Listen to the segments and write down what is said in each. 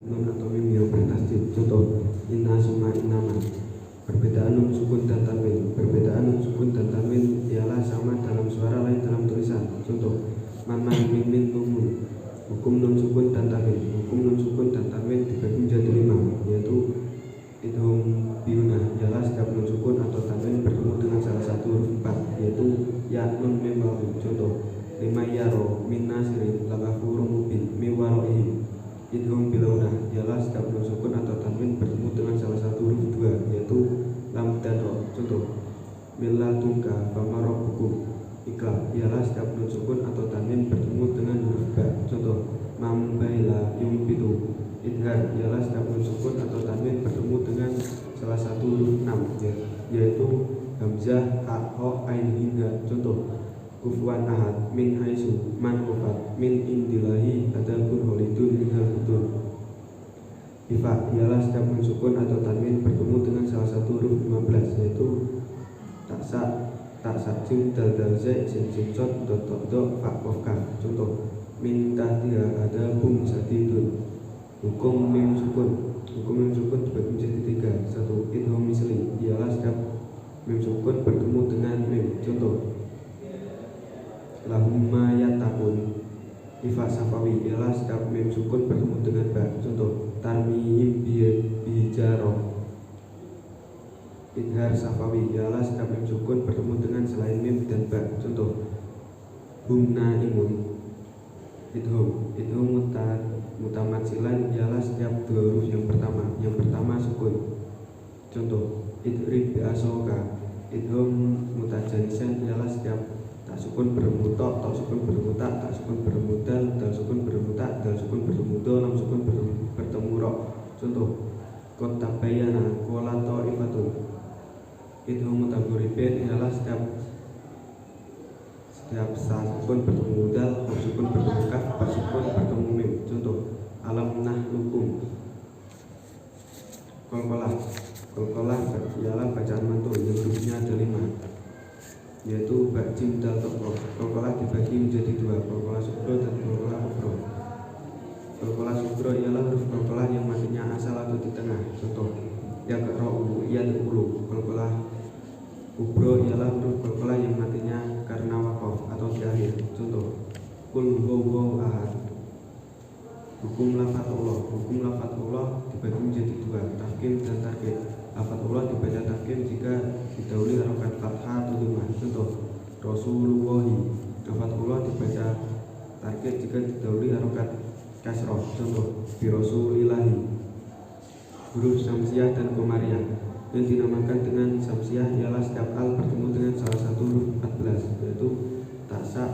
nun atau mim yang bertasdid. Contoh inna summa innaman. Perbedaan nun sukun dan tanwin. Perbedaan nun sukun dan tanwin ialah sama dalam suara lain dalam tulisan. Contoh man min mumun. Hukum nun sukun dan tanwin. Hukum nun sukun dan tanwin dibagi menjadi 5, yaitu idgham biuna ialah setiap nun sukun atau tanwin bertemu dengan salah satu huruf 4, yaitu ya nun mim waw. Contoh lima yaro min nasirin lagafurun mubin miwaroihim. Idgham bilaudah ialah setiap nun sukun atau tanwin bertemu dengan salah satu huruf 2, yaitu lam dan ro. Contoh millatunka famarabbukum. Iqlab ialah setiap nun sukun atau tanwin bertemu dengan huruf ba. Contoh mambaila yumbitu. Idhar ialah setiap nun sukun atau tanwin bertemu dengan salah satu huruf 6, yaitu hamzah, ha, ho, ain, hingga. Contoh kufuwan ahad min haisu man wafat min indilahi adabun holidun minhal butun. Ifa ialah setiap nun sukun atau tanwin bertemu dengan salah satu huruf 15, yaitu taksa jim dal zai sin sot dot fa kof kaf. Contoh min tahtiha adabun sadidun. Hukum mim sukun dibagi menjadi 3. 1. Idgham misli ialah setiap mim sukun bertemu dengan mim. Contoh lahumma yattaqun. Ifa safawi ialah setiap mim sukun bertemu dengan ba. Contoh tarmihim bihijarah. Idhar safawi ialah setiap mim sukun bertemu dengan selain mim dan ba. Contoh hum naimun. Idgham mutamatsilan ialah setiap 2 huruf yang pertama sukun. Contoh idrib bi'asoka. Idgham mutajanisan ialah setiap tak sukun bertemu tok sukun bertemu tak sukun bertemu dal sukun bertemu tak, dal sukun bertemu do, lam sukun bertemu ro. Contoh qad tabayyana qala ta'ifatun. Idgham mutagharibin ialah setiap sukun bertemu dal, sukun bertemu kaf, sukun bertemu mim. Contoh alam nahlukum. Qalqalah ialah bacaan mantul yang hurufnya ada 5, yaitu ba jim dal toqroh. Qalqalah dibagi menjadi 2, qalqalah sukro dan qalqalah kubro. Qalqalah sukro ialah huruf qalqalah yang matinya asal atau di tengah. Contoh yaqra'u yadkhulu. Qalqalah kubro ialah huruf qalqalah yang matinya karena waqaf atau di akhir. Contoh qul huwallahu ahad. Hukum lafadzullah dibagi menjadi 2, tafkhim dan tarkib. Lafadzullah dibaca tafkhim jika didahului harokat fathah atau dhammah. Contoh Rasulullahi. Lafadzullah dibaca tarkib jika didahului harokat kasroh. Contoh bi rasulillahi. Huruf samsiah dan qamariyah yang dinamakan dengan samsiah ialah setiap al bertemu dengan salah satu huruf 14, yaitu taksa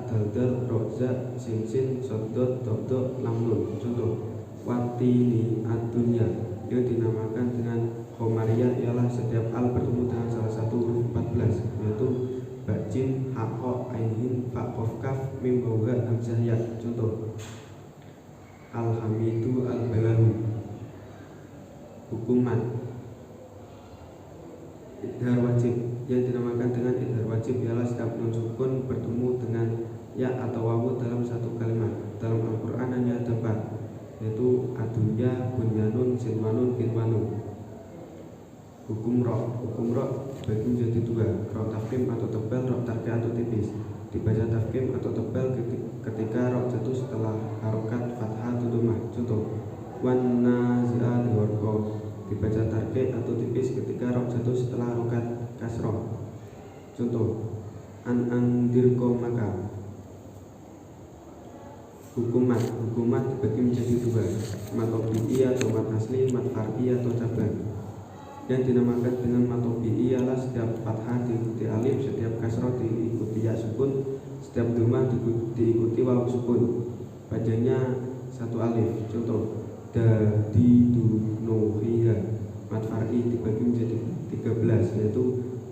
daldal roza sin sodot dot lam nun. Contoh watini ad-dunya yang dinamakan dengan qamariyah ialah setiap al bertemu dengan salah satu huruf 14, yaitu bajin ha ho ain hin fa qaf kaf mim waw hamzah ya. Contoh alhamidu al-balahu. Hukuman idhar wajib yang dinamakan dengan idhar wajib ialah setiap nun sukun bertemu dengan ya atau wawu dalam satu kalimat. Dalam Al-Quran hanya ada 4, yaitu adunya, bunyanun, sinwanun, kinwanun. Hukum ro dibagi menjadi 2, ro tafkhim atau tebal, ro tarki atau tipis. Dibaca tafkhim atau tebal ketika ro jatuh setelah harokat fathah atau dhammah. Contoh wan nazi'ati gharqa. Dibaca tarki atau tipis ketika ro jatuh setelah harokat kasroh. Contoh andir qomaka. Hukumat dibagi menjadi 2, mat tabi'i atau mat asli, mat far'i atau cabang. Yang dinamakan dengan mat tabi'i ialah setiap fathah diikuti alif, setiap kasroh diikuti ya sukun, setiap dhammah diikuti waw sukun. Bacanya 1 alif. Contoh dadidu nuhiha. Mat far'i dibagi menjadi 13, yaitu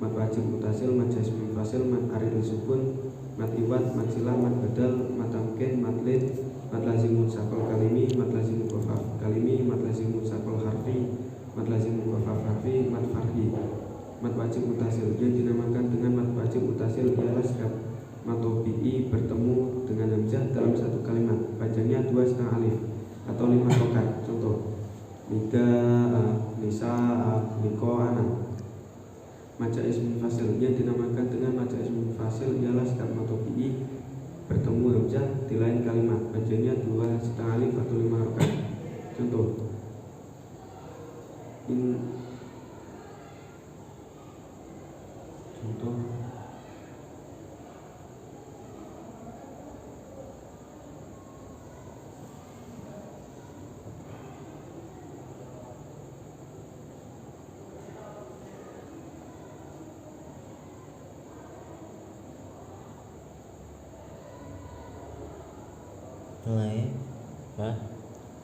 mat wajib mutasil, mat jazm fasil, mat arid sukun, mat iwad, mat silah, mat badal, mat tamkin, mat lid, mat lazim mutsaqal kalimi, mat lazim mukhafaf kalimi, mat lazim mutsaqal harfi, mat lazim mukhafaf harfi, mat far'i. Mat wajib mutasil yang dinamakan dengan mat wajib mutasil ialah setiap matobi'i bertemu dengan hamzah dalam satu kalimat, bacanya 2 setengah alif atau 5 rokat. Contoh, Nida, Nisa, Niko, Anak. Maca ismun fasil yang dinamakan dengan maca ismun fasil ialah setiap matobi'i bertemu hamzah di lain kalimat, bacanya 2 setengah alif atau 5 rokat. Contoh,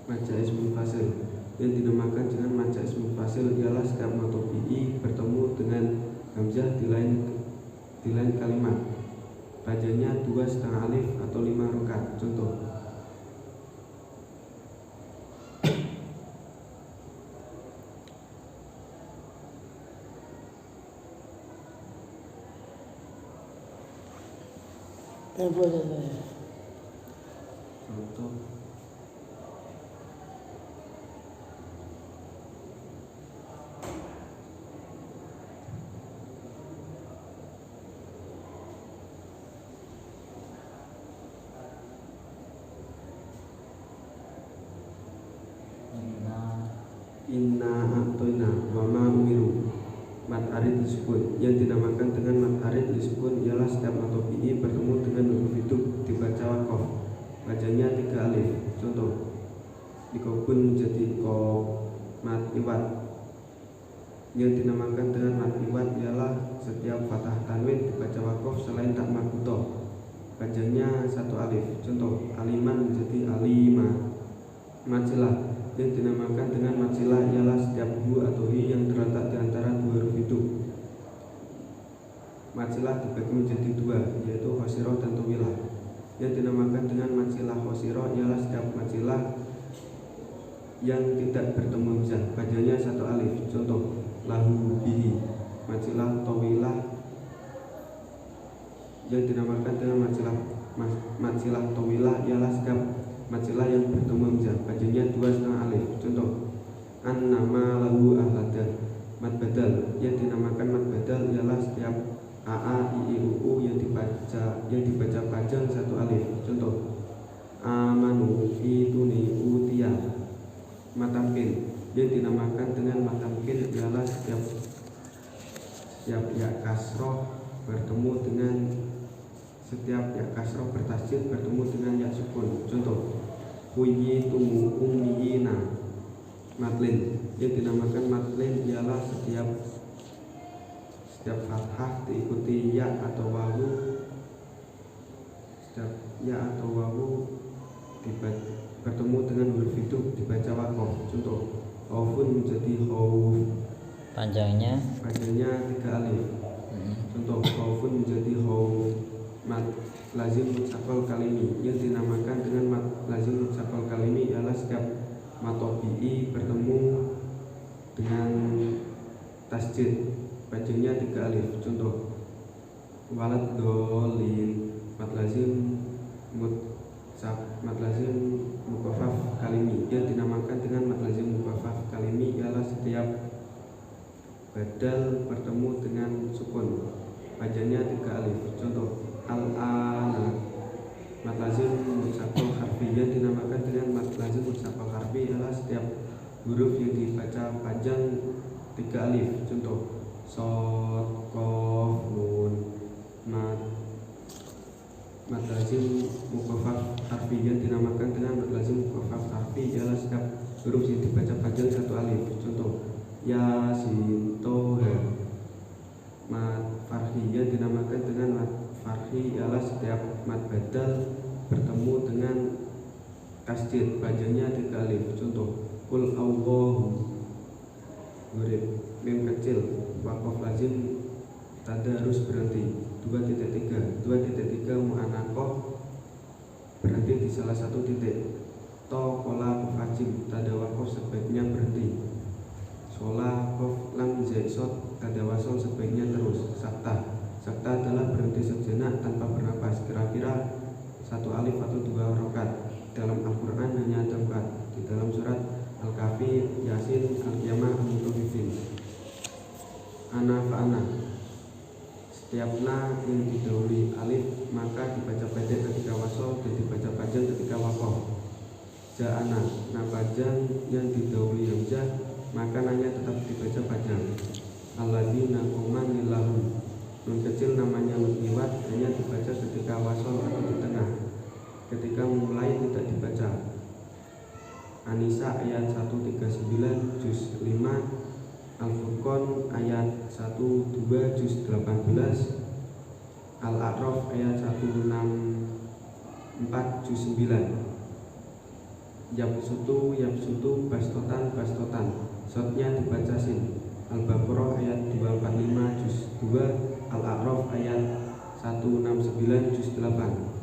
maca ismun fasil yang dinamakan dengan maca ismun fasil ialah setiap matobi'i bertemu dengan hamzah di lain kalimat, bacanya 2 setengah alif atau 5 rokat. Contoh, Inna a'toina wa ma umiru. Mad arid disukun yang dinamakan dengan mad arid disukun ialah setiap matobi'i bertemu dengan huruf hidup dibaca wakof, bacanya 3 alif. Contoh, dikobun menjadi kof. Mad iwat yang dinamakan dengan mad iwat ialah setiap fathah tanwin dibaca wakof selain tak marbutoh, bacanya 1 alif. Contoh, aliman menjadi alima. Macilah yang dinamakan dengan macilah ialah setiap hu atau hi yang terletak di antara 2 huruf hidup. Macilah dibagi menjadi 2, yaitu khosiroh dan tawilah. Yang dinamakan dengan macilah khosiroh ialah setiap macilah yang tidak bertemu hamzah, bacanya 1 alif. Contoh, lahu bihi. Macilah tawilah yang dinamakan dengan macilah tawilah ialah setiap macilah yang bertemu hamzah, bacanya 2 setengah alif. Contoh, an nama lahu ahlada. Mad badal yang dinamakan mad badal ialah setiap aa, i, u yang dibaca panjang 1 alif. Contoh, amanu ituni utia. Mad tamkin yang dinamakan dengan mad tamkin ialah setiap ya kasroh bertemu dengan setiap ya kasroh bertasjid bertemu dengan ya sukun. Contoh, huyitum ummiyina. Matlin yang dinamakan matlin ialah setiap fathah diikuti ya atau wawu, setiap ya atau wawu bertemu dengan huruf hidup dibaca wakof. Contoh, khaufun menjadi khauf, panjangnya 3 alif. Contoh, khaufun menjadi khauf. Mad lazim mutsaqal kalimi yang dinamakan dengan mad lazim mutsaqal kalimi ialah setiap matobi'i bertemu dengan tasjid, bacanya 3 alif. Contoh, walad dolin. Mad lazim mukafaf kalimi yang dinamakan dengan mad lazim mukafaf kalimi ialah setiap badal bertemu dengan sukun, bacanya 3 alif. Contoh, al-ana. Mad lazim mutsaqal harfi yang dinamakan dengan mad lazim mutsaqal harfi adalah setiap huruf yang dibaca panjang 3 alif. Contoh, shad, qaf, nun. Mad lazim mukhafaf harfi yang dinamakan dengan mad lazim mukhafaf harfi ialah setiap huruf yang dibaca panjang 1 alif. Contoh, yasin, toha. Mad farhi yang dinamakan dengan mad farhi ialah setiap mad badal bertemu dengan tasjid, bacanya 3 alif. Contoh, kul Allahu. Huruf mim kecil wakof lazim tanda harus berhenti 2.3 mu'anakoh berhenti di salah satu titik. To kola kufajim tanda wakof sebaiknya berhenti. Sola kof lam zaisot tanda wasol sebaiknya terus. Sabta Sakta adalah berhenti sejenak tanpa bernapas, kira-kira 1 alif atau 2 harokat. Dalam Al-Quran hanya ada 4, di dalam surat Al-Kahfi, Yasin, Al-Qiyamah, Al-Mutaffifin. Ana fa'ana. Setiap na yang didahului alif maka dibaca pendek ketika wasol dan dibaca panjang ketika wakof. Ja'ana, na panjang yang didahului hamzah maka nanya tetap dibaca panjang. Alladzina uman lahum. Nun kecil namanya liwat hanya dibaca ketika wasol atau di tengah. Ketika memulai tidak dibaca. An-Nisa ayat 139 juz 5, Al-Furqan ayat 12 juz 18, Al-A'raf ayat 164 juz 9. Yabsutu bastotan, shotnya dibaca sin. Al-Baqarah ayat 245 juz 2, Al-A'raf ayat 169 juz 8.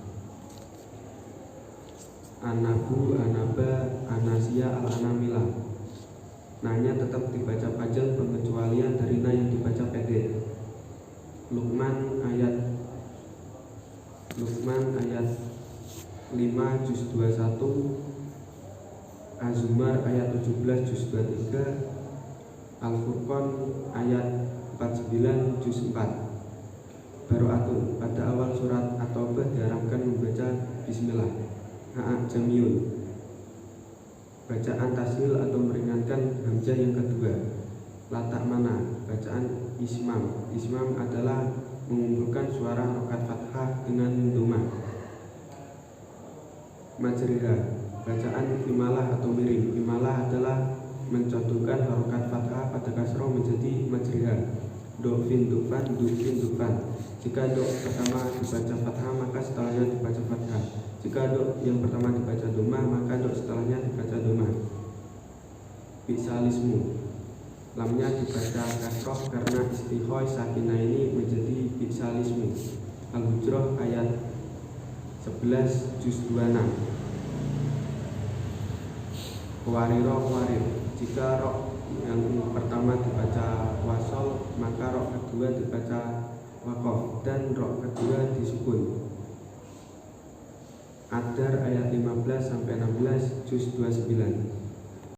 Anabu, anaba, anasia, al-anamila. Nanya tetap dibaca panjang pengecualian dari na yang dibaca pendek. Luqman ayat 5 juz 21, Az-Zumar ayat 17 juz 23, Al-Furqan ayat 49 juz 4. Baro'atun, pada awal surat At-Taubah diharamkan membaca bismillah. Jamiun, bacaan tashil atau meringankan hamzah yang kedua. Latak mana, bacaan ismam. Ismam adalah mengumpulkan suara harokat fathah dengan dhamma. Majriha, bacaan imalah atau miring. Imalah adalah mencontohkan harokat fathah pada kasroh menjadi majriha. Dofin dufan, dufin dufan. Jika dok pertama dibaca fathah maka setelahnya dibaca fathah. Jika dok yang pertama dibaca dhamma maka dok setelahnya dibaca dhamma. Bi'salismu, lamnya dibaca kasroh karena istihoy sakinah ini menjadi bi'salismu. Al-Hujrah ayat 11 juz 26. Warir, jika roh yang pertama dibaca wasol maka roh kedua dibaca wakof dan roh kedua disukun. Ad-Dar ayat 15 sampai 16 juz 29.